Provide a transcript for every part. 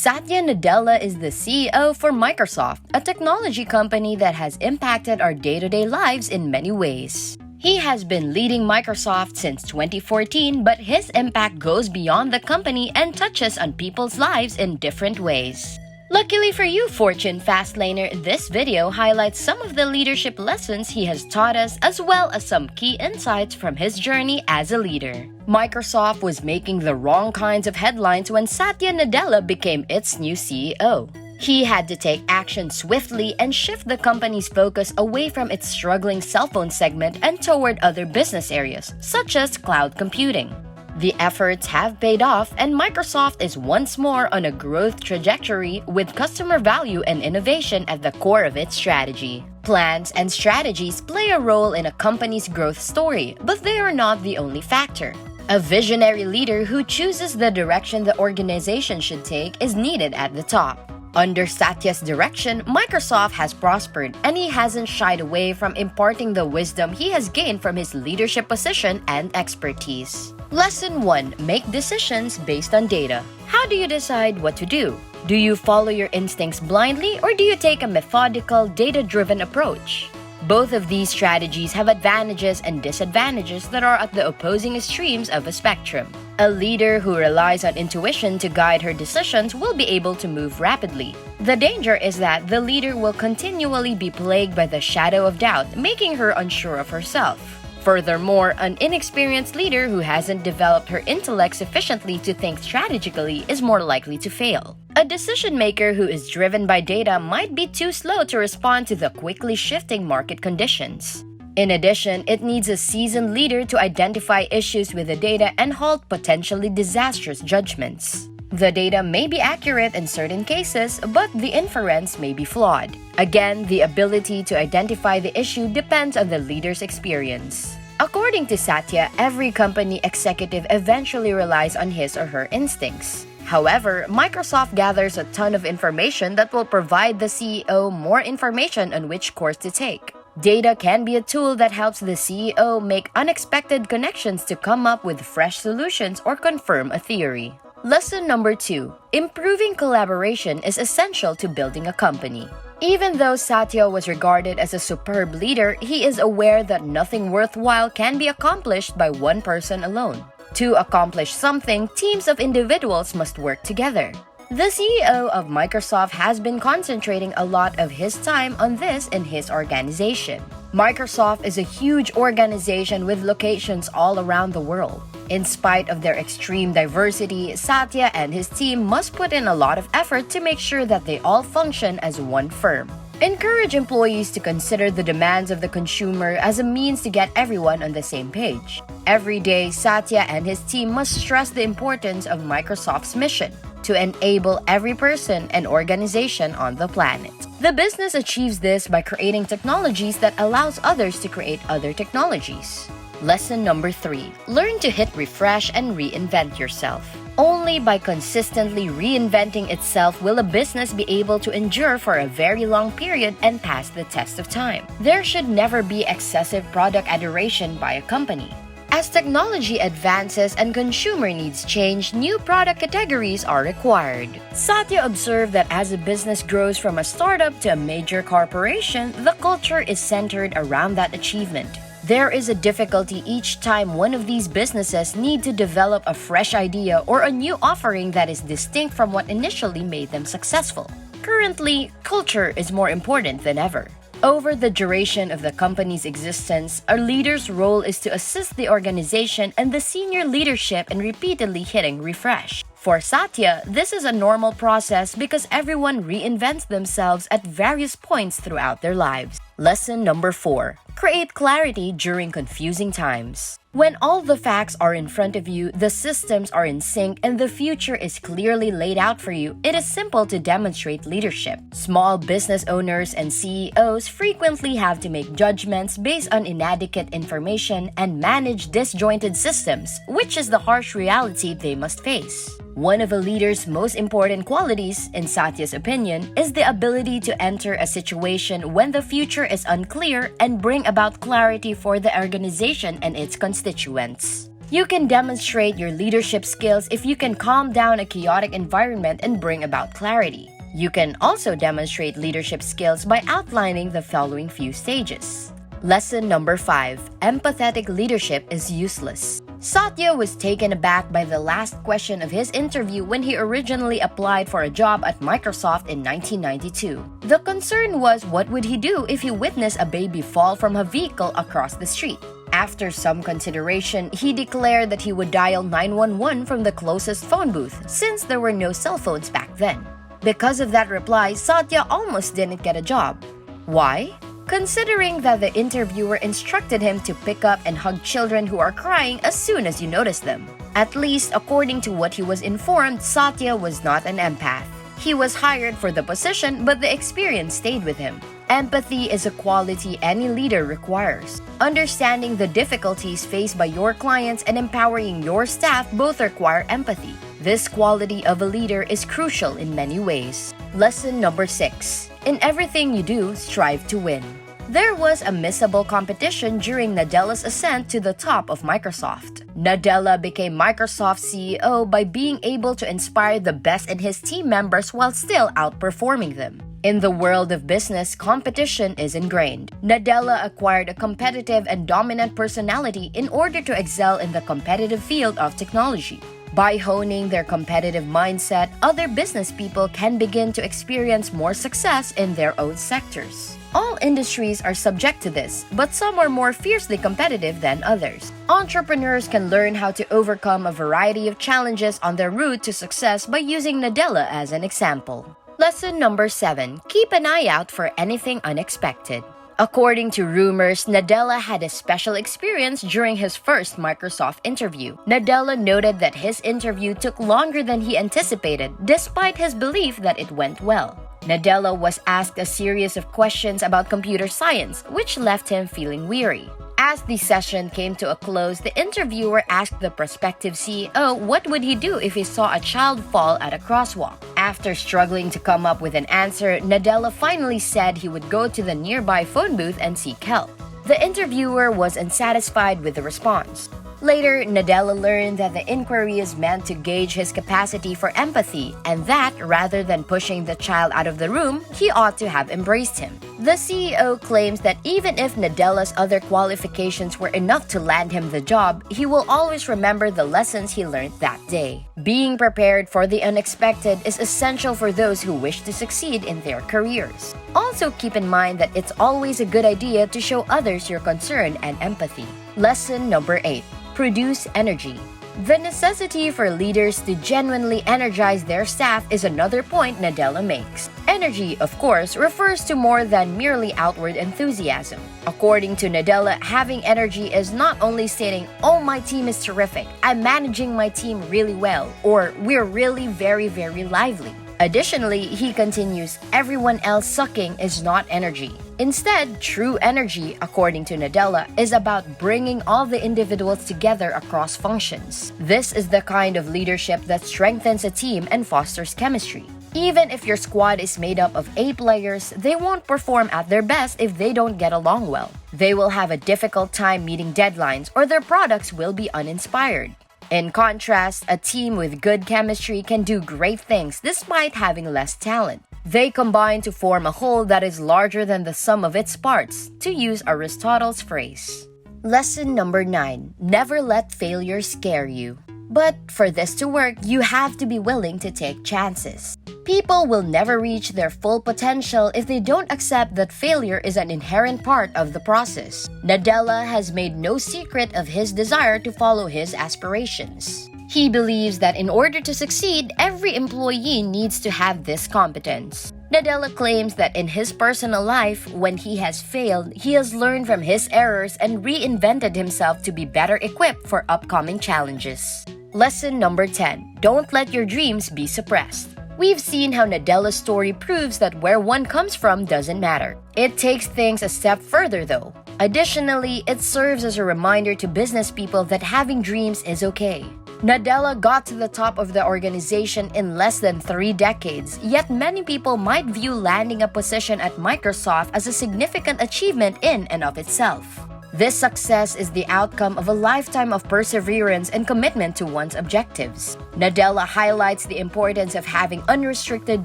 Satya Nadella is the CEO for Microsoft, a technology company that has impacted our day-to-day lives in many ways. He has been leading Microsoft since 2014, but his impact goes beyond the company and touches on people's lives in different ways. Luckily for you, Fortune Fastlane, this video highlights some of the leadership lessons he has taught us as well as some key insights from his journey as a leader. Microsoft was making the wrong kinds of headlines when Satya Nadella became its new CEO. He had to take action swiftly and shift the company's focus away from its struggling cell phone segment and toward other business areas, such as cloud computing. The efforts have paid off, and Microsoft is once more on a growth trajectory with customer value and innovation at the core of its strategy. Plans and strategies play a role in a company's growth story, but they are not the only factor. A visionary leader who chooses the direction the organization should take is needed at the top. Under Satya's direction, Microsoft has prospered, and he hasn't shied away from imparting the wisdom he has gained from his leadership position and expertise. Lesson 1. Make decisions based on data. How do you decide what to do? Do you follow your instincts blindly, or do you take a methodical, data-driven approach? Both of these strategies have advantages and disadvantages that are at the opposing extremes of a spectrum. A leader who relies on intuition to guide her decisions will be able to move rapidly. The danger is that the leader will continually be plagued by the shadow of doubt, making her unsure of herself. Furthermore, an inexperienced leader who hasn't developed her intellect sufficiently to think strategically is more likely to fail. A decision maker who is driven by data might be too slow to respond to the quickly shifting market conditions. In addition, it needs a seasoned leader to identify issues with the data and halt potentially disastrous judgments. The data may be accurate in certain cases, but the inference may be flawed. Again, the ability to identify the issue depends on the leader's experience. According to Satya, every company executive eventually relies on his or her instincts. However, Microsoft gathers a ton of information that will provide the CEO more information on which course to take. Data can be a tool that helps the CEO make unexpected connections to come up with fresh solutions or confirm a theory. Lesson number 2. Improving collaboration is essential to building a company. Even though Satya was regarded as a superb leader, he is aware that nothing worthwhile can be accomplished by one person alone. To accomplish something, teams of individuals must work together. The CEO of Microsoft has been concentrating a lot of his time on this in his organization. Microsoft is a huge organization with locations all around the world. In spite of their extreme diversity, Satya and his team must put in a lot of effort to make sure that they all function as one firm. Encourage employees to consider the demands of the consumer as a means to get everyone on the same page. Every day, Satya and his team must stress the importance of Microsoft's mission to enable every person and organization on the planet. The business achieves this by creating technologies that allows others to create other technologies. Lesson number 3. Learn to hit refresh and reinvent yourself. Only by consistently reinventing itself will a business be able to endure for a very long period and pass the test of time. There should never be excessive product adoration by a company. As technology advances and consumer needs change, new product categories are required. Satya observed that as a business grows from a startup to a major corporation, the culture is centered around that achievement. There is a difficulty each time one of these businesses need to develop a fresh idea or a new offering that is distinct from what initially made them successful. Currently, culture is more important than ever. Over the duration of the company's existence, a leader's role is to assist the organization and the senior leadership in repeatedly hitting refresh. For Satya, this is a normal process because everyone reinvents themselves at various points throughout their lives. Lesson number 4. Create clarity during confusing times. When all the facts are in front of you, the systems are in sync, and the future is clearly laid out for you, it is simple to demonstrate leadership. Small business owners and CEOs frequently have to make judgments based on inadequate information and manage disjointed systems, which is the harsh reality they must face. One of a leader's most important qualities, in Satya's opinion, is the ability to enter a situation when the future is unclear and bring about clarity for the organization and its constituents. You can demonstrate your leadership skills if you can calm down a chaotic environment and bring about clarity. You can also demonstrate leadership skills by outlining the following few stages. Lesson number 5. Empathetic leadership is useless. Satya was taken aback by the last question of his interview when he originally applied for a job at Microsoft in 1992. The concern was what would he do if he witnessed a baby fall from a vehicle across the street. After some consideration, he declared that he would dial 911 from the closest phone booth since there were no cell phones back then. Because of that reply, Satya almost didn't get a job. Why? Considering that the interviewer instructed him to pick up and hug children who are crying as soon as you notice them. At least, according to what he was informed, Satya was not an empath. He was hired for the position, but the experience stayed with him. Empathy is a quality any leader requires. Understanding the difficulties faced by your clients and empowering your staff both require empathy. This quality of a leader is crucial in many ways. Lesson number 6. In everything you do, strive to win. There was a missable competition during Nadella's ascent to the top of Microsoft. Nadella became Microsoft's CEO by being able to inspire the best in his team members while still outperforming them. In the world of business, competition is ingrained. Nadella acquired a competitive and dominant personality in order to excel in the competitive field of technology. By honing their competitive mindset, other business people can begin to experience more success in their own sectors. All industries are subject to this, but some are more fiercely competitive than others. Entrepreneurs can learn how to overcome a variety of challenges on their route to success by using Nadella as an example. Lesson number 7. Keep an eye out for anything unexpected. According to rumors, Nadella had a special experience during his first Microsoft interview. Nadella noted that his interview took longer than he anticipated, despite his belief that it went well. Nadella was asked a series of questions about computer science, which left him feeling weary. As the session came to a close, the interviewer asked the prospective CEO what would he do if he saw a child fall at a crosswalk. After struggling to come up with an answer, Nadella finally said he would go to the nearby phone booth and seek help. The interviewer was unsatisfied with the response. Later, Nadella learned that the inquiry is meant to gauge his capacity for empathy, and that, rather than pushing the child out of the room, he ought to have embraced him. The CEO claims that even if Nadella's other qualifications were enough to land him the job, he will always remember the lessons he learned that day. Being prepared for the unexpected is essential for those who wish to succeed in their careers. Also keep in mind that it's always a good idea to show others your concern and empathy. Lesson number 8. Produce energy. The necessity for leaders to genuinely energize their staff is another point Nadella makes. Energy, of course, refers to more than merely outward enthusiasm. According to Nadella, having energy is not only stating, "Oh, my team is terrific, I'm managing my team really well," or "We're really very lively." Additionally, he continues, everyone else sucking is not energy. Instead, true energy, according to Nadella, is about bringing all the individuals together across functions. This is the kind of leadership that strengthens a team and fosters chemistry. Even if your squad is made up of 8 players, they won't perform at their best if they don't get along well. They will have a difficult time meeting deadlines, or their products will be uninspired. In contrast, a team with good chemistry can do great things despite having less talent. They combine to form a whole that is larger than the sum of its parts, to use Aristotle's phrase. Lesson number 9. Never let failure scare you. But for this to work, you have to be willing to take chances. People will never reach their full potential if they don't accept that failure is an inherent part of the process. Nadella has made no secret of his desire to follow his aspirations. He believes that in order to succeed, every employee needs to have this competence. Nadella claims that in his personal life, when he has failed, he has learned from his errors and reinvented himself to be better equipped for upcoming challenges. Lesson number 10. Don't let your dreams be suppressed. We've seen how Nadella's story proves that where one comes from doesn't matter. It takes things a step further though. Additionally, it serves as a reminder to business people that having dreams is okay. Nadella got to the top of the organization in less than 3 decades, yet many people might view landing a position at Microsoft as a significant achievement in and of itself. This success is the outcome of a lifetime of perseverance and commitment to one's objectives. Nadella highlights the importance of having unrestricted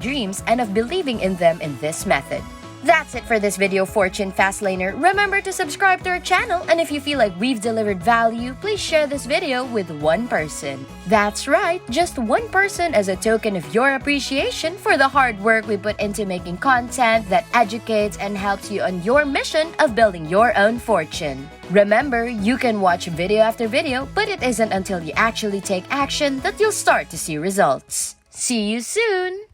dreams and of believing in them in this method. That's it for this video, Fortune Fastlane. Remember to subscribe to our channel, and if you feel like we've delivered value, please share this video with one person. That's right, just one person as a token of your appreciation for the hard work we put into making content that educates and helps you on your mission of building your own fortune. Remember, you can watch video after video, but it isn't until you actually take action that you'll start to see results. See you soon!